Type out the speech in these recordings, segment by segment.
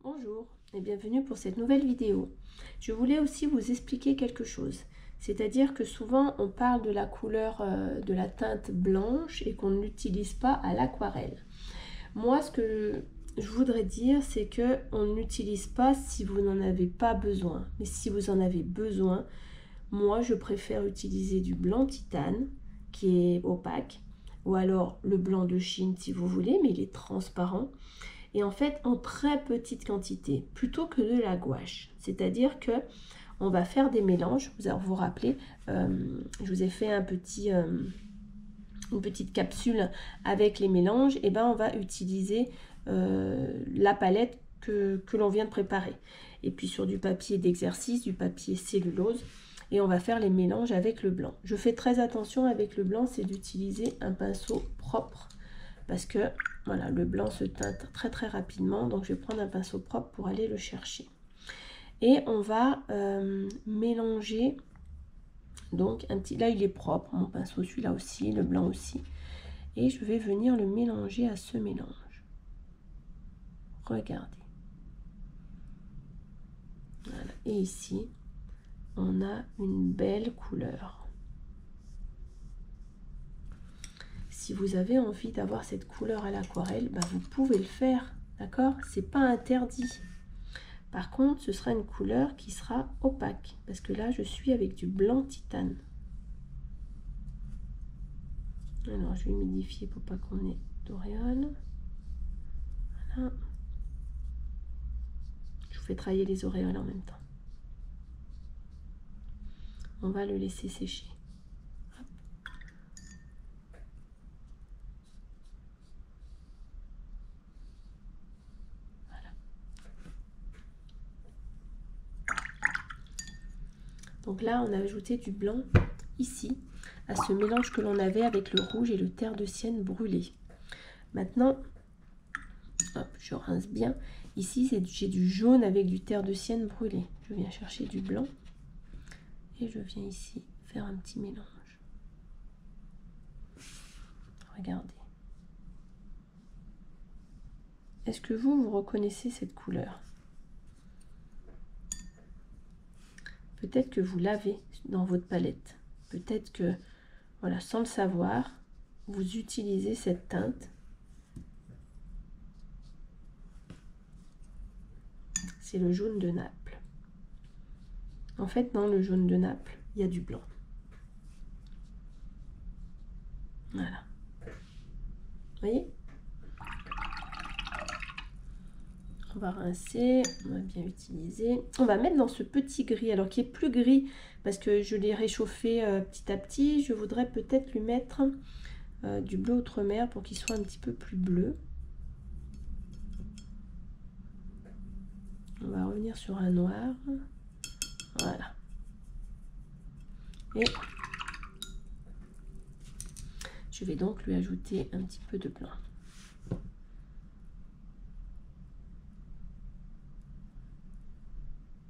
Bonjour et bienvenue pour cette nouvelle vidéo. Je voulais aussi vous expliquer quelque chose. C'est-à-dire que souvent on parle de la couleur de la teinte blanche et qu'on ne l'utilise pas à l'aquarelle. Moi ce que je voudrais dire c'est que on n'utilise pas si vous n'en avez pas besoin. Mais si vous en avez besoin, moi je préfère utiliser du blanc titane qui est opaque ou alors le blanc de Chine si vous voulez, mais il est transparent. Et en fait en très petite quantité plutôt que de la gouache, c'est-à-dire que on va faire des mélanges. Vous vous rappelez, je vous ai fait une petite capsule avec les mélanges. Et ben on va utiliser la palette que l'on vient de préparer, et puis sur du papier d'exercice, du papier cellulose, et on va faire les mélanges avec le blanc. Je fais très attention avec le blanc, c'est d'utiliser un pinceau propre parce que voilà, le blanc se teinte très rapidement, donc je vais prendre un pinceau propre pour aller le chercher. Et on va mélanger, donc un petit, là il est propre, mon pinceau, celui-là aussi, le blanc aussi, et je vais venir le mélanger à ce mélange. Regardez. Voilà. Et ici, on a une belle couleur. Si vous avez envie d'avoir cette couleur à l'aquarelle, bah vous pouvez le faire, d'accord? C'est pas interdit. Par contre, ce sera une couleur qui sera opaque, parce que là, je suis avec du blanc titane. Alors, je vais humidifier pour pas qu'on ait d'auréole. Voilà. Je vous fais travailler les auréoles en même temps. On va le laisser sécher. Hop. Voilà. Donc là, on a ajouté du blanc ici à ce mélange que l'on avait avec le rouge et le terre de sienne brûlé. Maintenant, hop, je rince bien. Ici, j'ai du jaune avec du terre de sienne brûlé. Je viens chercher du blanc et je viens ici faire un petit mélange. Regardez. Est-ce que vous reconnaissez cette couleur? Peut-être que vous l'avez dans votre palette. Peut-être que, voilà, sans le savoir, vous utilisez cette teinte. C'est le jaune de Naples. En fait, dans le jaune de Naples, il y a du blanc. Voilà. Vous voyez? On va rincer, on va bien utiliser. On va mettre dans ce petit gris, alors qui est plus gris parce que je l'ai réchauffé petit à petit. Je voudrais peut-être lui mettre du bleu outre-mer pour qu'il soit un petit peu plus bleu. On va revenir sur un noir. Voilà. Et je vais donc lui ajouter un petit peu de blanc.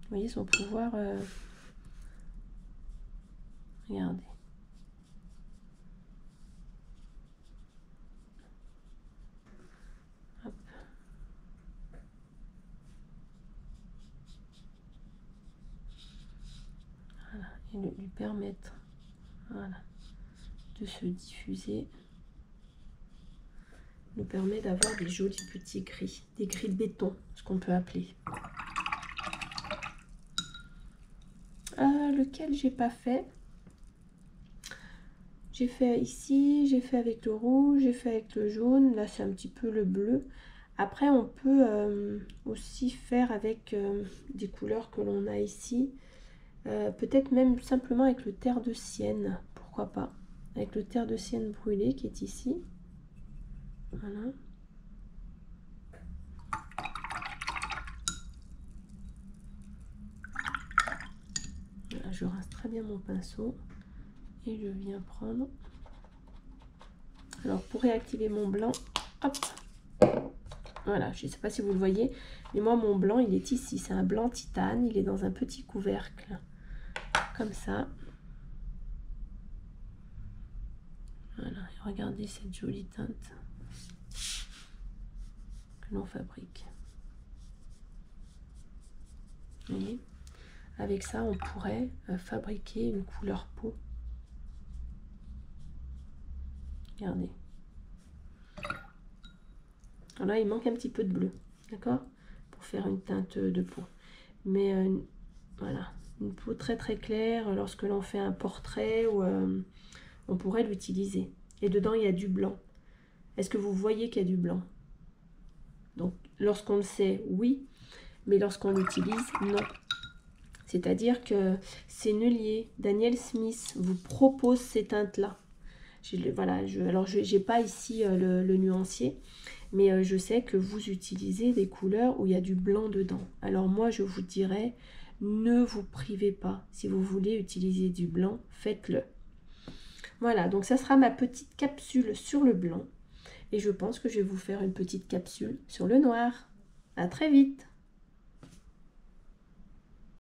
Vous voyez son pouvoir. Regardez. Hop. Voilà. Et lui permettre, voilà, de se diffuser. Nous permet d'avoir des jolis petits gris, des gris de béton, ce qu'on peut appeler. Lequel j'ai pas fait? J'ai fait ici, j'ai fait avec le rouge, j'ai fait avec le jaune. Là, c'est un petit peu le bleu. Après, on peut aussi faire avec des couleurs que l'on a ici. Peut-être même simplement avec le terre de sienne, pourquoi pas. Avec le terre de sienne brûlé qui est ici. Voilà. Voilà, je rince très bien mon pinceau et je viens prendre. Alors pour réactiver mon blanc, hop, voilà, je ne sais pas si vous le voyez, mais moi mon blanc il est ici, c'est un blanc titane, il est dans un petit couvercle, comme ça. Voilà, et regardez cette jolie teinte que l'on fabrique. Vous voyez, avec ça, on pourrait fabriquer une couleur peau. Regardez. Alors là, il manque un petit peu de bleu, d'accord, pour faire une teinte de peau. Mais voilà, une peau très très claire, lorsque l'on fait un portrait, ou on pourrait l'utiliser. Et dedans, il y a du blanc. Est-ce que vous voyez qu'il y a du blanc? Donc, lorsqu'on le sait, oui, mais lorsqu'on l'utilise, non. C'est-à-dire que c'est Neulier, Daniel Smith vous propose ces teintes-là. Voilà, alors je n'ai pas ici le nuancier, mais je sais que vous utilisez des couleurs où il y a du blanc dedans. Alors moi, je vous dirais, ne vous privez pas. Si vous voulez utiliser du blanc, faites-le. Voilà, donc ça sera ma petite capsule sur le blanc. Et je pense que je vais vous faire une petite capsule sur le noir. À très vite!